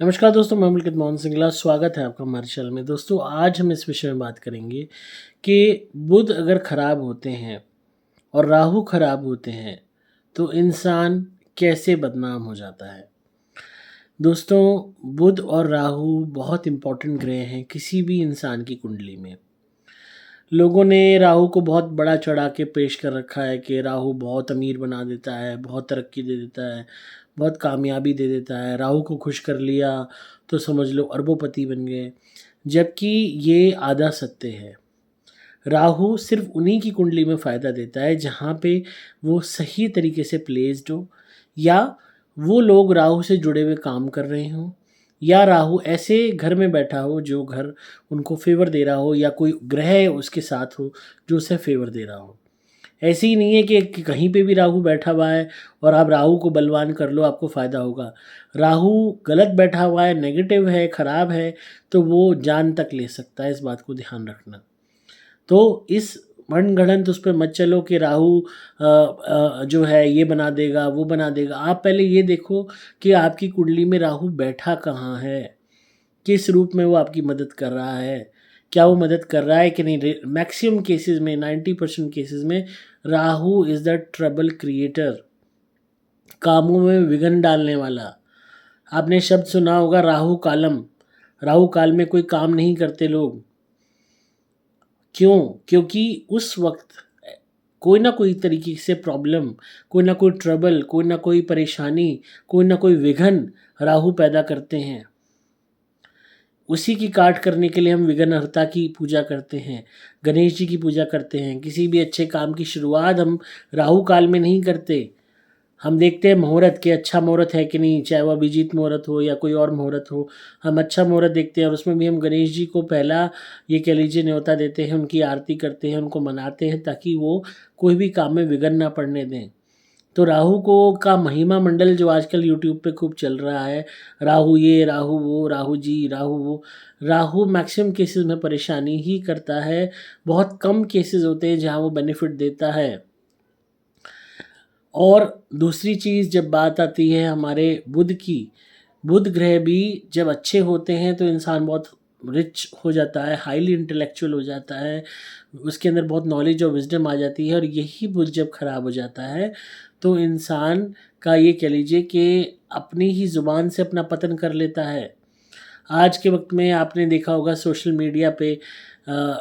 नमस्कार दोस्तों, मैं मुल्कित मोहन सिंगला। स्वागत है आपका हमारे चैनल में। दोस्तों, आज हम इस विषय में बात करेंगे कि बुध अगर खराब होते हैं और राहु खराब होते हैं तो इंसान कैसे बदनाम हो जाता है। दोस्तों, बुध और राहु बहुत इम्पोर्टेंट ग्रह हैं किसी भी इंसान की कुंडली में। लोगों ने राहु को बहुत बड़ा चढ़ा के पेश कर रखा है कि राहु बहुत अमीर बना देता है, बहुत तरक्की दे देता है, बहुत कामयाबी दे देता है। राहु को खुश कर लिया तो समझ लो अरबोपति बन गए, जबकि ये आधा सत्य है। राहु सिर्फ उन्हीं की कुंडली में फ़ायदा देता है जहाँ पे वो सही तरीके से प्लेस्ड हो, या वो लोग राहु से जुड़े हुए काम कर रहे हों, या राहु ऐसे घर में बैठा हो जो घर उनको फ़ेवर दे रहा हो, या कोई ग्रह उसके साथ हो जो उसे फ़ेवर दे रहा हो। ऐसे ही नहीं है कि कहीं पे भी राहु बैठा हुआ है और आप राहु को बलवान कर लो, आपको फ़ायदा होगा। राहु गलत बैठा हुआ है, नेगेटिव है, ख़राब है, तो वो जान तक ले सकता है। इस बात को ध्यान रखना। तो इस मनगढ़ंत उस पे मत चलो कि राहु जो है ये बना देगा, वो बना देगा। आप पहले ये देखो कि आपकी कुंडली में राहु बैठा कहाँ है, किस रूप में वो आपकी मदद कर रहा है, क्या वो मदद कर रहा है कि नहीं। मैक्सिमम केसेस में 90% केसेस में Rahu is the trouble creator, कामों में विघ्न डालने वाला। आपने शब्द सुना होगा राहु कालम। राहु काल में कोई काम नहीं करते लोग। क्यों? क्योंकि उस वक्त कोई ना कोई तरीके से प्रॉब्लम, कोई ना कोई ट्रबल, कोई ना कोई परेशानी, कोई ना कोई विघन राहु पैदा करते हैं। उसी की काट करने के लिए हम विघ्नहर्ता की पूजा करते हैं, गणेश जी की पूजा करते हैं। किसी भी अच्छे काम की शुरुआत हम राहु काल में नहीं करते। हम देखते हैं मुहूर्त के अच्छा मुहूर्त है कि नहीं, चाहे वह अभिजीत मुहूर्त हो या कोई और मुहूर्त हो। हम अच्छा मुहूर्त देखते हैं और उसमें भी हम गणेश जी को पहला ये कह लीजिए न्योता देते हैं, उनकी आरती करते हैं, उनको मनाते हैं ताकि वो कोई भी काम में विघ्न ना पड़ने दें। तो राहु को का महिमा मंडल जो आजकल यूट्यूब पे खूब चल रहा है, राहु ये, राहु वो, राहु जी, राहु वो। राहु मैक्सिमम केसेस में परेशानी ही करता है। बहुत कम केसेस होते हैं जहाँ वो बेनिफिट देता है। और दूसरी चीज़, जब बात आती है हमारे बुध की, बुध ग्रह भी जब अच्छे होते हैं तो इंसान बहुत रिच हो जाता है, हाईली इंटेलेक्चुअल हो जाता है, उसके अंदर बहुत नॉलेज और विजडम आ जाती है। और यही बुध जब खराब हो जाता है तो इंसान का ये कह लीजिए कि अपनी ही ज़ुबान से अपना पतन कर लेता है। आज के वक्त में आपने देखा होगा सोशल मीडिया पे,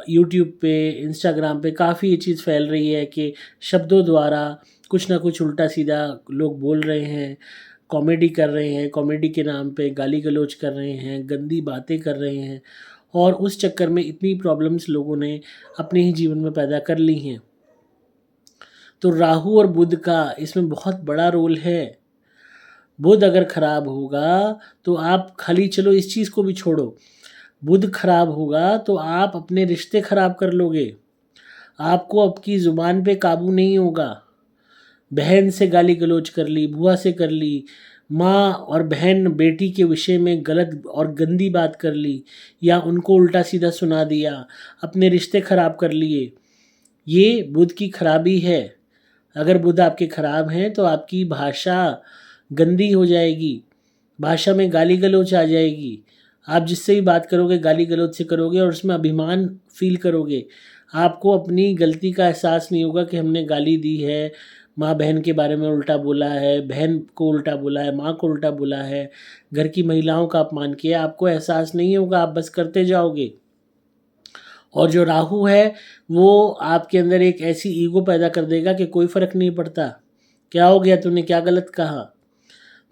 यूट्यूब पे, इंस्टाग्राम पे काफ़ी ये चीज़ फैल रही है कि शब्दों द्वारा कुछ ना कुछ उल्टा सीधा लोग बोल रहे हैं, कॉमेडी कर रहे हैं, कॉमेडी के नाम पे गाली गलौज कर रहे हैं, गंदी बातें कर रहे हैं, और उस चक्कर में इतनी प्रॉब्लम्स लोगों ने अपने ही जीवन में पैदा कर ली हैं। तो राहु और बुध का इसमें बहुत बड़ा रोल है। बुध अगर खराब होगा तो आप खाली चलो इस चीज़ को भी छोड़ो, बुध खराब होगा तो आप अपने रिश्ते खराब कर लोगे। आपको आपकी ज़ुबान पे काबू नहीं होगा। बहन से गाली गलौज कर ली, बुआ से कर ली, माँ और बहन बेटी के विषय में गलत और गंदी बात कर ली, या उनको उल्टा सीधा सुना दिया, अपने रिश्ते खराब कर लिए। ये बुध की खराबी है। अगर बुध आपके खराब हैं तो आपकी भाषा गंदी हो जाएगी, भाषा में गाली गलौज आ जाएगी। आप जिससे भी बात करोगे गाली गलौज से करोगे और उसमें अभिमान फील करोगे। आपको अपनी गलती का एहसास नहीं होगा कि हमने गाली दी है, माँ बहन के बारे में उल्टा बोला है, बहन को उल्टा बोला है, माँ को उल्टा बोला है, घर की महिलाओं का अपमान किया। आपको एहसास नहीं होगा, आप बस करते जाओगे। और जो राहु है वो आपके अंदर एक ऐसी ईगो पैदा कर देगा कि कोई फ़र्क नहीं पड़ता, क्या हो गया, तूने क्या गलत कहा।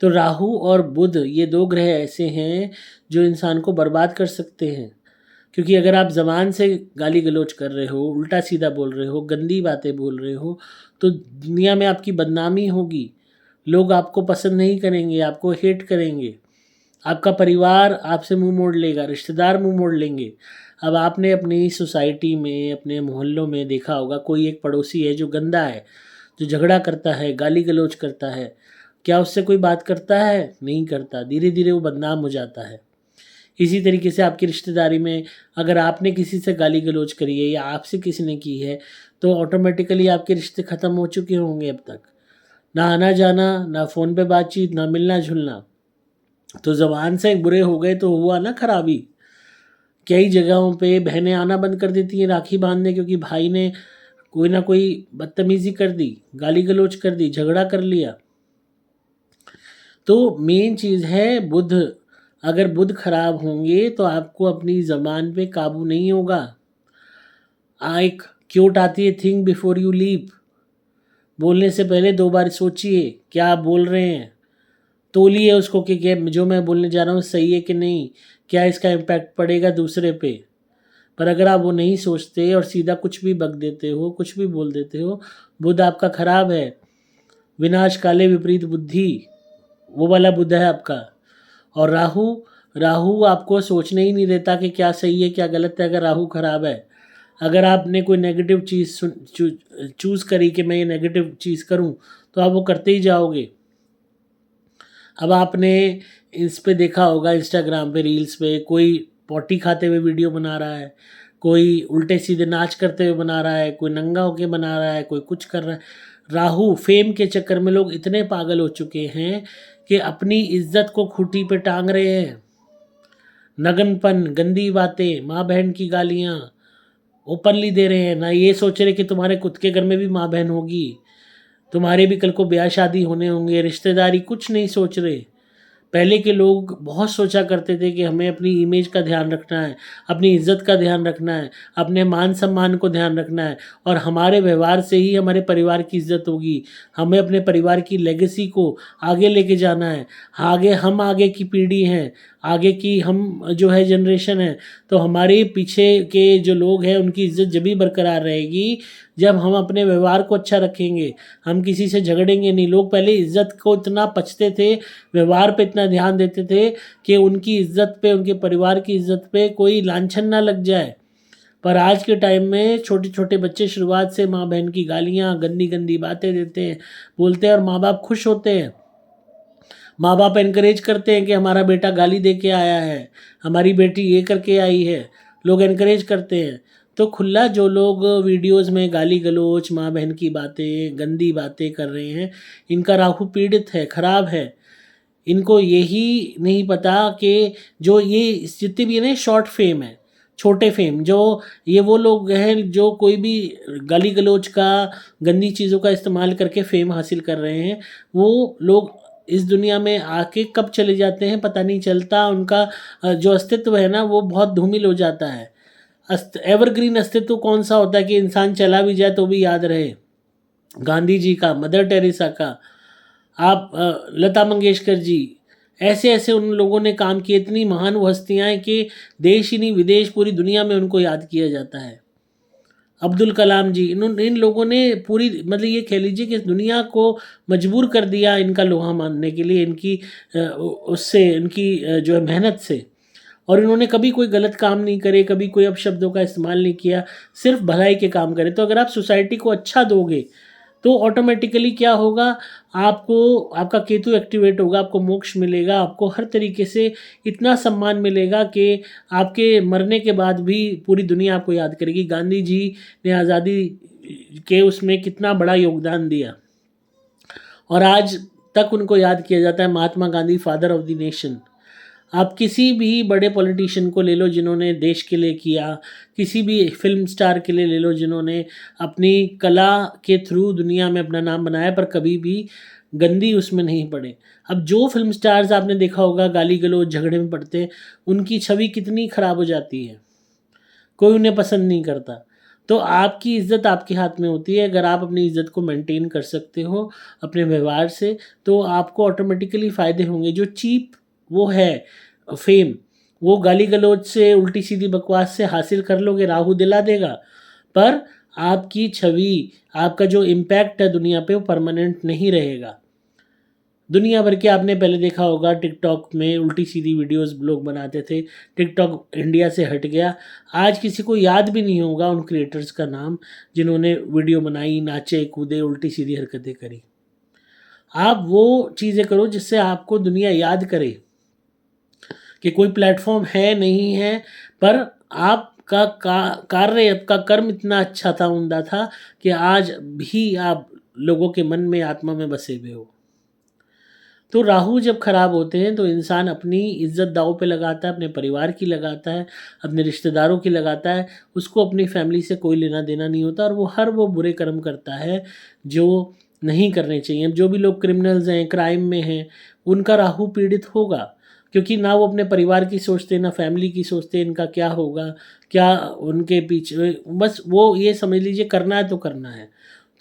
तो राहु और बुध ये दो ग्रह ऐसे हैं जो इंसान को बर्बाद कर सकते हैं। क्योंकि अगर आप ज़बान से गाली गलौज कर रहे हो, उल्टा सीधा बोल रहे हो, गंदी बातें बोल रहे हो, तो दुनिया में आपकी बदनामी होगी। लोग आपको पसंद नहीं करेंगे, आपको हेट करेंगे, आपका परिवार आपसे मुंह मोड़ लेगा, रिश्तेदार मुंह मोड़ लेंगे। अब आपने अपनी सोसाइटी में, अपने मोहल्लों में देखा होगा कोई एक पड़ोसी है जो गंदा है, जो झगड़ा करता है, गाली गलौज करता है। क्या उससे कोई बात करता है? नहीं करता। धीरे धीरे वो बदनाम हो जाता है। इसी तरीके से आपकी रिश्तेदारी में अगर आपने किसी से गाली गलौज करी है या आपसे किसी ने की है तो ऑटोमेटिकली आपके रिश्ते ख़त्म हो चुके होंगे अब तक। ना आना जाना, ना फ़ोन पे बातचीत, ना मिलना जुलना। तो ज़बान से बुरे हो गए तो हुआ ना खराबी। कई जगहों पे बहनें आना बंद कर देती हैं राखी बांधने, क्योंकि भाई ने कोई ना कोई बदतमीज़ी कर दी, गाली गलौज कर दी, झगड़ा कर लिया। तो मेन चीज़ है बुध, अगर बुध खराब होंगे तो आपको अपनी ज़बान पे काबू नहीं होगा। एक क्योट आती है, थिंक बिफोर यू लीप, बोलने से पहले 2 बार सोचिए क्या आप बोल रहे हैं, तोलिए उसको कि क्या जो मैं बोलने जा रहा हूँ सही है कि नहीं, क्या इसका इम्पैक्ट पड़ेगा दूसरे पे। पर अगर आप वो नहीं सोचते और सीधा कुछ भी बक देते हो, कुछ भी बोल देते हो, बुध आपका खराब है। विनाश काले विपरीत बुद्धि, वो वाला बुध है आपका। और राहु, राहु आपको सोचने ही नहीं देता कि क्या सही है क्या गलत है, अगर राहु खराब है। अगर आपने कोई नेगेटिव चीज़ चूज़ करी कि मैं ये नेगेटिव चीज़ करूं, तो आप वो करते ही जाओगे। अब आपने इस पे देखा होगा, इंस्टाग्राम पे रील्स पे कोई पोटी खाते हुए वीडियो बना रहा है, कोई उल्टे सीधे नाच करते हुए बना रहा है, कोई नंगा होके बना रहा है, कोई कुछ कर रहा है। राहु फेम के चक्कर में लोग इतने पागल हो चुके हैं कि अपनी इज्जत को खूंटी पे टांग रहे हैं। नगनपन, गंदी बातें, माँ बहन की गालियाँ ओपनली दे रहे हैं, ना ये सोच रहे कि तुम्हारे खुद के घर में भी माँ बहन होगी, तुम्हारे भी कल को ब्याह शादी होने होंगे, रिश्तेदारी, कुछ नहीं सोच रहे। पहले के लोग बहुत सोचा करते थे कि हमें अपनी इमेज का ध्यान रखना है, अपनी इज्जत का ध्यान रखना है, अपने मान सम्मान को ध्यान रखना है, और हमारे व्यवहार से ही हमारे परिवार की इज्जत होगी। हमें अपने परिवार की लेगेसी को आगे लेके जाना है। हम आगे की पीढ़ी हैं, आगे की हम जो है जनरेशन है, तो हमारे पीछे के जो लोग हैं उनकी इज्जत जब भी बरकरार रहेगी जब हम अपने व्यवहार को अच्छा रखेंगे, हम किसी से झगड़ेंगे नहीं। लोग पहले इज्जत को इतना पचते थे, व्यवहार पे इतना ध्यान देते थे कि उनकी इज्जत पे, उनके परिवार की इज्जत पे कोई लांछन ना लग जाए। पर आज के टाइम में छोटे छोटे बच्चे शुरुआत से माँ बहन की गालियाँ, गंदी गंदी बातें देते हैं, बोलते हैं, और माँ बाप खुश होते हैं। माँ बाप एनकरेज करते हैं कि हमारा बेटा गाली दे के आया है, हमारी बेटी ये करके आई है, लोग एनकरेज करते हैं। तो खुला जो लोग वीडियोस में गाली गलौज, माँ बहन की बातें, गंदी बातें कर रहे हैं, इनका राहु पीड़ित है, खराब है। इनको यही नहीं पता कि जो ये जितने भी है ना शॉर्ट फेम है, छोटे फेम, जो ये वो लोग हैं जो कोई भी गाली गलौज का, गंदी चीज़ों का इस्तेमाल करके फेम हासिल कर रहे हैं, वो लोग इस दुनिया में आके कब चले जाते हैं पता नहीं चलता। उनका जो अस्तित्व है ना वो बहुत धूमिल हो जाता है। एवरग्रीन अस्तित्व कौन सा होता है कि इंसान चला भी जाए तो भी याद रहे। गांधी जी का, मदर टेरेसा का, आप लता मंगेशकर जी, ऐसे ऐसे उन लोगों ने काम किए, इतनी महान वो हस्तियाँ हैं कि देश ही नहीं विदेश पूरी दुनिया में उनको याद किया जाता है। अब्दुल कलाम जी, इन लोगों ने पूरी, मतलब ये कह लीजिए कि दुनिया को मजबूर कर दिया इनका लोहा मानने के लिए, इनकी उससे, इनकी जो है मेहनत से। और इन्होंने कभी कोई गलत काम नहीं करे, कभी कोई अपशब्दों का इस्तेमाल नहीं किया, सिर्फ भलाई के काम करे। तो अगर आप सोसाइटी को अच्छा दोगे तो ऑटोमेटिकली क्या होगा, आपको, आपका केतु एक्टिवेट होगा, आपको मोक्ष मिलेगा, आपको हर तरीके से इतना सम्मान मिलेगा कि आपके मरने के बाद भी पूरी दुनिया आपको याद करेगी। गांधी जी ने आज़ादी के उसमें कितना बड़ा योगदान दिया और आज तक उनको याद किया जाता है, Mahatma Gandhi, father of the nation. आप किसी भी बड़े पॉलिटिशियन को ले लो जिन्होंने देश के लिए किया, किसी भी फिल्म स्टार के लिए ले लो जिन्होंने अपनी कला के थ्रू दुनिया में अपना नाम बनाया, पर कभी भी गंदी उसमें नहीं पड़े। अब जो फिल्म स्टार्स आपने देखा होगा गाली गलौज झगड़े में पड़ते हैं, उनकी छवि कितनी ख़राब हो जाती है, कोई उन्हें पसंद नहीं करता। तो आपकी इज़्ज़त आपके हाथ में होती है। अगर आप अपनी इज़्ज़त को मेंटेन कर सकते हो अपने व्यवहार से, तो आपको ऑटोमेटिकली फ़ायदे होंगे। जो चीप वो है फेम, वो गाली गलौज से, उल्टी सीधी बकवास से हासिल कर लोगे, राहु दिला देगा, पर आपकी छवि, आपका जो इम्पैक्ट है दुनिया पे, वो परमानेंट नहीं रहेगा। दुनिया भर के आपने पहले देखा होगा टिकटॉक में उल्टी सीधी वीडियोस लोग बनाते थे, टिकटॉक इंडिया से हट गया। आज किसी को याद भी नहीं होगा उन क्रिएटर्स का नाम जिन्होंने वीडियो बनाई, नाचे कूदे, उल्टी सीधी हरकतें करी। आप वो चीज़ें करो जिससे आपको दुनिया याद करे कि कोई प्लेटफॉर्म है, नहीं है, पर आपका कार्य, आपका कर्म इतना अच्छा था, उम्दा था कि आज भी आप लोगों के मन में, आत्मा में बसे हुए हो। तो राहु जब खराब होते हैं तो इंसान अपनी इज्जत दांव पे लगाता है, अपने परिवार की लगाता है, अपने रिश्तेदारों की लगाता है, उसको अपनी फैमिली से कोई लेना देना नहीं होता और वो बुरे कर्म करता है जो नहीं करने चाहिए। अब जो भी लोग क्रिमिनल्स हैं, क्राइम में हैं, उनका राहु पीड़ित होगा, क्योंकि ना वो अपने परिवार की सोचते, ना फैमिली की सोचते, इनका क्या होगा, क्या उनके पीछे, बस वो ये समझ लीजिए करना है तो करना है।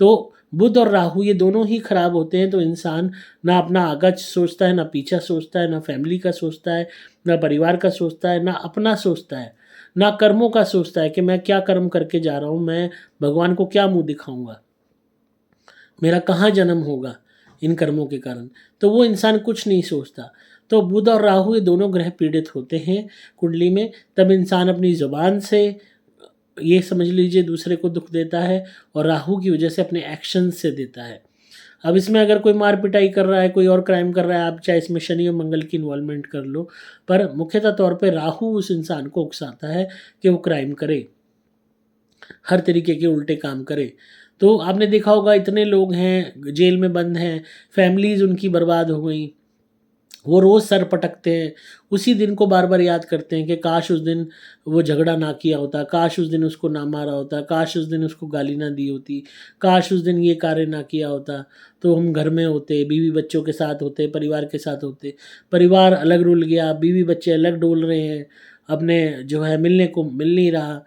तो बुध और राहु ये दोनों ही खराब होते हैं तो इंसान ना अपना आगा सोचता है, ना पीछा सोचता है, ना फैमिली का सोचता है, ना परिवार का सोचता है, ना अपना सोचता है, ना कर्मों का सोचता है कि मैं क्या कर्म करके जा रहा हूँ, मैं भगवान को क्या मुंह दिखाऊंगा, मेरा कहाँ जन्म होगा इन कर्मों के कारण। तो वो इंसान कुछ नहीं सोचता। तो बुध और राहु ये दोनों ग्रह पीड़ित होते हैं कुंडली में, तब इंसान अपनी ज़ुबान से ये समझ लीजिए दूसरे को दुख देता है और राहु की वजह से अपने एक्शन से देता है। अब इसमें अगर कोई मार पिटाई कर रहा है, कोई और क्राइम कर रहा है, आप चाहे इसमें शनि और मंगल की इन्वॉल्वमेंट कर लो, पर मुख्यतः तौर पे राहु उस इंसान को उकसाता है कि वो क्राइम करे, हर तरीके के उल्टे काम करे। तो आपने देखा होगा इतने लोग हैं जेल में बंद हैं, फैमिलीज उनकी बर्बाद हो गई, वो रोज़ सर पटकते हैं, उसी दिन को बार बार याद करते हैं कि काश उस दिन वो झगड़ा ना किया होता, काश उस दिन उसको ना मारा होता, काश उस दिन उसको गाली ना दी होती, काश उस दिन ये कार्य ना किया होता, तो हम घर में होते, बीवी बच्चों के साथ होते, परिवार के साथ होते। परिवार अलग रुल गया, बीवी बच्चे अलग डोल रहे हैं, अपने जो है मिलने को मिल नहीं रहा,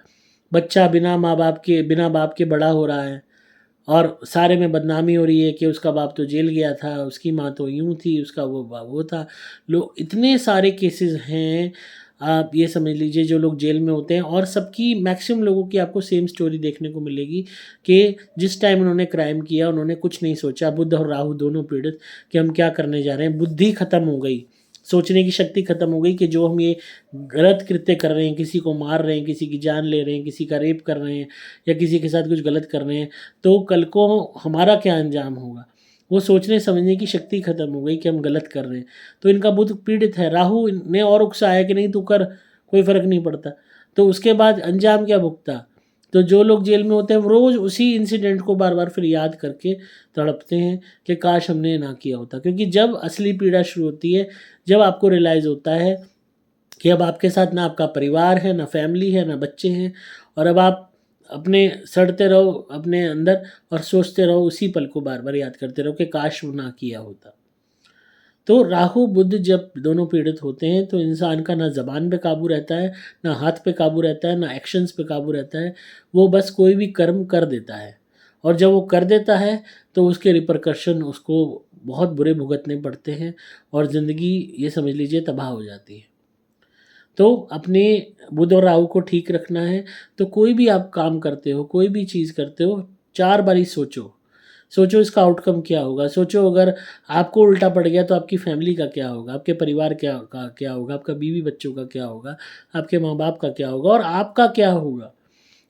बच्चा बिना बाप के बड़ा हो रहा है और सारे में बदनामी हो रही है कि उसका बाप तो जेल गया था, उसकी माँ तो यूँ थी, उसका वो था। लोग इतने सारे केसेस हैं, आप ये समझ लीजिए जो लोग जेल में होते हैं, और सबकी मैक्सिमम लोगों की आपको सेम स्टोरी देखने को मिलेगी कि जिस टाइम उन्होंने क्राइम किया उन्होंने कुछ नहीं सोचा। बुध और राहु दोनों पीड़ित कि हम क्या करने जा रहे हैं, बुद्धि खत्म हो गई, सोचने की शक्ति खत्म हो गई कि जो हम ये गलत कृत्य कर रहे हैं, किसी को मार रहे हैं, किसी की जान ले रहे हैं, किसी का रेप कर रहे हैं या किसी के साथ कुछ गलत कर रहे हैं, तो कल को हमारा क्या अंजाम होगा, वो सोचने समझने की शक्ति खत्म हो गई कि हम गलत कर रहे हैं। तो इनका बुध पीड़ित है। राहु ने और उकसाया कि नहीं तू कर, कोई फर्क नहीं पड़ता। तो उसके बाद अंजाम क्या भुगता। तो जो लोग जेल में होते हैं वो रोज़ उसी इंसिडेंट को बार बार फिर याद करके तड़पते हैं कि काश हमने ना किया होता। क्योंकि जब असली पीड़ा शुरू होती है, जब आपको रियलाइज़ होता है कि अब आपके साथ ना आपका परिवार है, ना फैमिली है, ना बच्चे हैं, और अब आप अपने सड़ते रहो अपने अंदर और सोचते रहो, उसी पल को बार बार याद करते रहो कि काश वो ना किया होता। तो राहु बुध जब दोनों पीड़ित होते हैं तो इंसान का ना ज़बान पे काबू रहता है, ना हाथ पे काबू रहता है, ना एक्शंस पे काबू रहता है। वो बस कोई भी कर्म कर देता है, और जब वो कर देता है तो उसके रिपरकशन उसको बहुत बुरे भुगतने पड़ते हैं और ज़िंदगी ये समझ लीजिए तबाह हो जाती है। तो अपने बुध और राहु को ठीक रखना है, तो कोई भी आप काम करते हो, कोई भी चीज़ करते हो, 4 बारी सोचो। सोचो इसका आउटकम क्या होगा। सोचो अगर आपको उल्टा पड़ गया तो आपकी फैमिली का क्या होगा, आपके परिवार क्या होगा, आपका बीवी बच्चों का क्या होगा, आपके माँ-बाप का क्या होगा और आपका क्या होगा?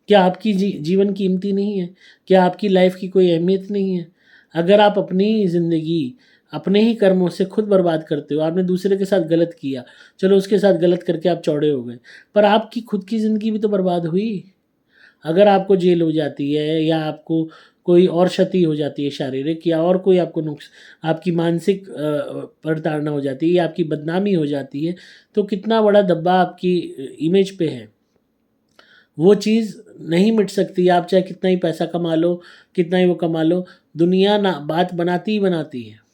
क्या आपकी जीवन कीमती नहीं है? क्या आपकी लाइफ़ की कोई अहमियत नहीं है? अगर आप अपनी ज़िंदगी अपने ही कर्मों से खुद बर्बाद करते हो, आपने दूसरे के साथ गलत किया, चलो उसके साथ गलत करके आप चौड़े हो गए, पर आपकी खुद की ज़िंदगी भी तो बर्बाद हुई। अगर आपको जेल हो जाती है या आपको कोई और क्षति हो जाती है शारीरिक, या और कोई आपको आपकी मानसिक प्रताड़ना हो जाती है या आपकी बदनामी हो जाती है, तो कितना बड़ा धब्बा आपकी इमेज पे है। वो चीज़ नहीं मिट सकती, आप चाहे कितना ही पैसा कमा लो, कितना ही वो कमा लो, दुनिया ना बात बनाती ही बनाती है।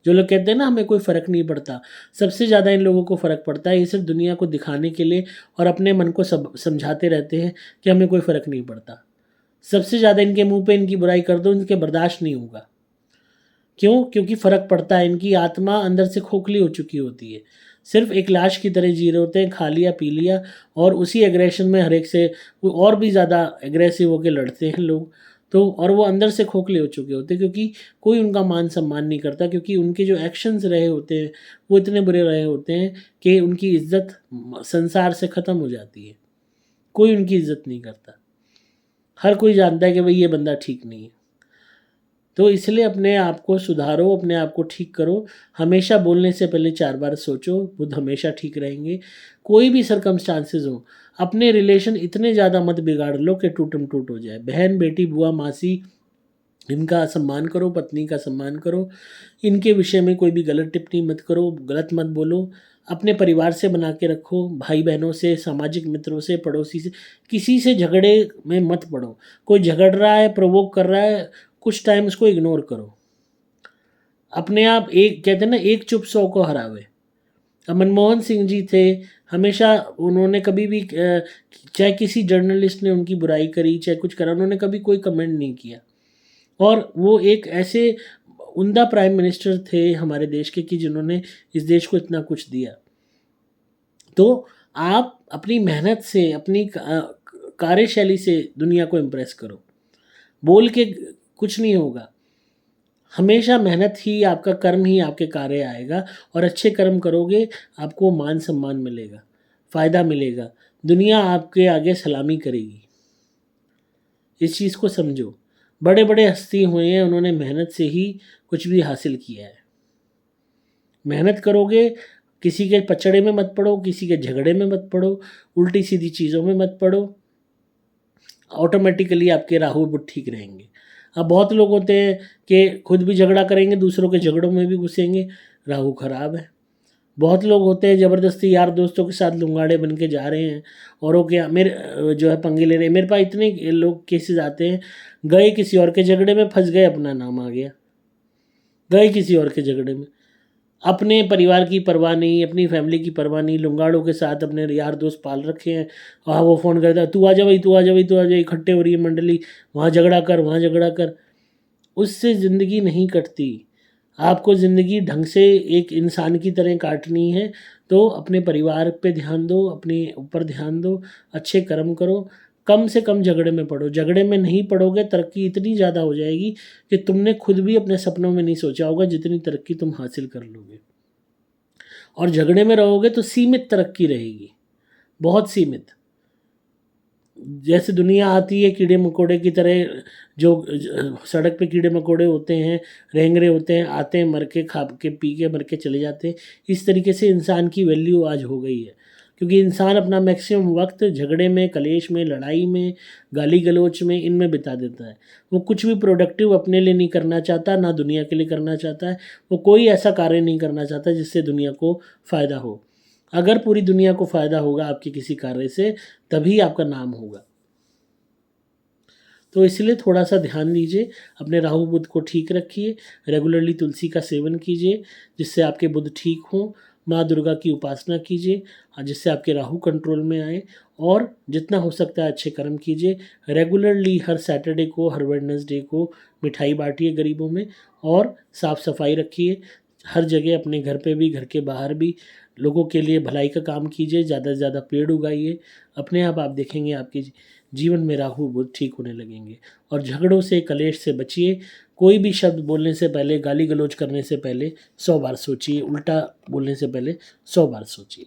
जो लोग कहते हैं ना हमें कोई फ़र्क नहीं पड़ता, सबसे ज़्यादा इन लोगों को फ़र्क पड़ता है। ये सिर्फ़ दुनिया को दिखाने के लिए और अपने मन को समझाते रहते हैं कि हमें कोई फ़र्क नहीं पड़ता। सबसे ज़्यादा इनके मुँह पे इनकी बुराई कर दो, इनके बर्दाश्त नहीं होगा। क्यों? क्योंकि फ़र्क पड़ता है, इनकी आत्मा अंदर से खोखली हो चुकी होती है। सिर्फ़ एक लाश की तरह जी रहे होते हैं, खा लिया, पी लिया, और उसी एग्रेशन में हर एक से वो और भी ज़्यादा एग्रेसिव होके लड़ते हैं लोग। तो और वो अंदर से खोखले हो चुके होते हैं क्योंकि कोई उनका मान-सम्मान नहीं करता, क्योंकि उनके जो एक्शंस रहे होते हैं, वो इतने बुरे रहे होते हैं कि उनकी इज़्ज़त संसार से ख़त्म हो जाती है। कोई उनकी इज़्ज़त नहीं करता। हर कोई जानता है कि भई ये बंदा ठीक नहीं है। तो इसलिए अपने आप को सुधारो, अपने आप को ठीक करो। हमेशा बोलने से पहले 4 बार सोचो, बुध हमेशा ठीक रहेंगे। कोई भी सर्कमस्टांसेस हो, अपने रिलेशन इतने ज़्यादा मत बिगाड़ लो कि टूटम-टूट हो जाए। बहन, बेटी, बुआ, मासी, इनका सम्मान करो, पत्नी का सम्मान करो, इनके विषय में कोई भी गलत टिप्पणी मत करो, गलत मत बोलो। अपने परिवार से बना के रखो, भाई बहनों से, सामाजिक मित्रों से, पड़ोसी से, किसी से झगड़े में मत पड़ो। कोई झगड़ रहा है, प्रोवोक कर रहा है, कुछ टाइम उसको इग्नोर करो। अपने आप, एक कहते हैं ना, एक चुप 100 को हरावे। अब मनमोहन सिंह जी थे, हमेशा उन्होंने कभी भी चाहे किसी जर्नलिस्ट ने उनकी बुराई करी, चाहे कुछ करा, उन्होंने कभी कोई कमेंट नहीं किया। और वो एक ऐसे उम्दा प्राइम मिनिस्टर थे हमारे देश के कि जिन्होंने इस देश को इतना कुछ दिया। तो आप अपनी मेहनत से, अपनी कार्यशैली से दुनिया को इम्प्रेस करो। बोल के कुछ नहीं होगा। हमेशा मेहनत ही, आपका कर्म ही आपके कार्य आएगा, और अच्छे कर्म करोगे आपको मान सम्मान मिलेगा, फ़ायदा मिलेगा, दुनिया आपके आगे सलामी करेगी। इस चीज़ को समझो। बड़े बड़े हस्ती हुए हैं, उन्होंने मेहनत से ही कुछ भी हासिल किया है। मेहनत करोगे, किसी के पचड़े में मत पड़ो, किसी के झगड़े में मत पड़ो, उल्टी सीधी चीज़ों में मत पड़ो, ऑटोमेटिकली आपके राहु बुध ठीक रहेंगे। अब बहुत लोग होते हैं कि खुद भी झगड़ा करेंगे, दूसरों के झगड़ों में भी घुसेंगे, राहु खराब है। बहुत लोग होते हैं ज़बरदस्ती यार दोस्तों के साथ लुंगाड़े बन के जा रहे हैं, और वो क्या मेरे जो है पंगे ले रहे हैं। मेरे पास इतने लोग केसेस आते हैं, गए किसी और के झगड़े में, फंस गए, अपना नाम आ गया, गए किसी और के झगड़े में। अपने परिवार की परवाह नहीं, अपनी फैमिली की परवाह नहीं, लुंगाड़ों के साथ अपने यार दोस्त पाल रखे हैं। वहाँ वो फ़ोन करता है, तू आ जा भाई, तू आ जा भाई, तू आ जा, इकट्ठे हो रही है मंडली, वहाँ झगड़ा कर, वहाँ झगड़ा कर। उससे ज़िंदगी नहीं कटती। आपको ज़िंदगी ढंग से एक इंसान की तरह काटनी है, तो अपने परिवार पे ध्यान दो, अपने ऊपर ध्यान दो, अच्छे कर्म करो, कम से कम झगड़े में पड़ो। झगड़े में नहीं पड़ोगे, तरक्की इतनी ज़्यादा हो जाएगी कि तुमने खुद भी अपने सपनों में नहीं सोचा होगा जितनी तरक्की तुम हासिल कर लोगे। और झगड़े में रहोगे तो सीमित तरक्की रहेगी, बहुत सीमित। जैसे दुनिया आती है कीड़े मकोड़े की तरह, जो सड़क पे कीड़े मकोड़े होते हैं, रेंगरे होते हैं, आते हैं, मर के, खा के, पी के, मर के चले जाते हैं। इस तरीके से इंसान की वैल्यू आज हो गई है, क्योंकि इंसान अपना मैक्सिमम वक्त झगड़े में, कलेश में, लड़ाई में, गाली गलौच में, इनमें बिता देता है। वो कुछ भी प्रोडक्टिव अपने लिए नहीं करना चाहता, ना दुनिया के लिए करना चाहता है। वो कोई ऐसा कार्य नहीं करना चाहता जिससे दुनिया को फ़ायदा हो। अगर पूरी दुनिया को फ़ायदा होगा आपके किसी कार्य से, तभी आपका नाम होगा। तो इसलिए थोड़ा सा ध्यान दीजिए, अपने राहु बुध को ठीक रखिए, रेगुलरली तुलसी का सेवन कीजिए जिससे आपके बुध ठीक हों, माँ दुर्गा की उपासना कीजिए जिससे आपके राहु कंट्रोल में आए, और जितना हो सकता है अच्छे कर्म कीजिए। रेगुलरली हर सैटरडे को, हर वेडनेसडे को मिठाई बांटिए गरीबों में, और साफ़ सफाई रखिए हर जगह, अपने घर पे भी, घर के बाहर भी। लोगों के लिए भलाई का काम कीजिए, ज़्यादा से ज़्यादा पेड़ उगाइए। अपने आप देखेंगे आपके जीवन में राहु बुध ठीक होने लगेंगे। और झगड़ों से, कलेश से बचिए। कोई भी शब्द बोलने से पहले, गाली गलौज करने से पहले 100 बार सोचिए, उल्टा बोलने से पहले 100 बार सोचिए।